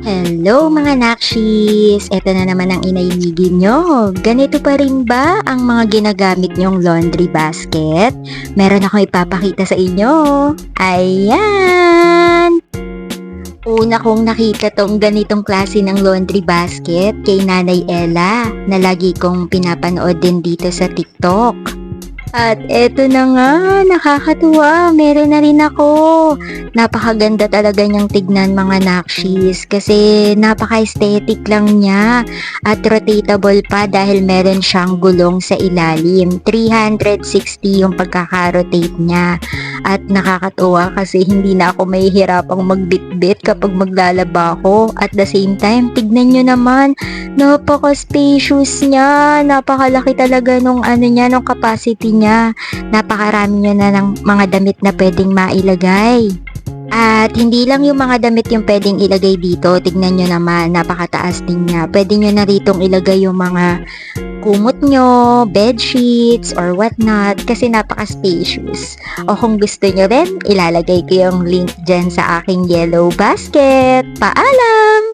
Hello mga nakshis! Ito na naman ang inaimigin nyo. Ganito pa rin ba ang mga ginagamit nyong laundry basket? Meron akong ipapakita sa inyo. Ayan! Una kong nakita tong ganitong klase ng laundry basket kay Nanay Ella na lagi kong pinapanood din dito sa TikTok. At eto na nga, nakakatuwa, meron na rin ako. Napakaganda talaga niyang tignan mga nakshis kasi napaka-aesthetic lang niya at rotatable pa dahil meron siyang gulong sa ilalim. 360 yung pagkaka-rotate niya at nakakatuwa kasi hindi na ako mahihirapang magbitbit kapag maglalaba ako. At the same time, tignan nyo naman, napaka-spacious niya, napakalaki talaga nung nung capacity niya. Napakarami niya na ng mga damit na pwedeng mailagay. At hindi lang yung mga damit yung pwedeng ilagay dito, tignan nyo naman, napakataas din niya. Pwede nyo na ritong ilagay yung mga kumot nyo, bed sheets, or whatnot, kasi napaka-spacious. O kung gusto nyo rin, ilalagay ko yung link dyan sa aking yellow basket. Paalam!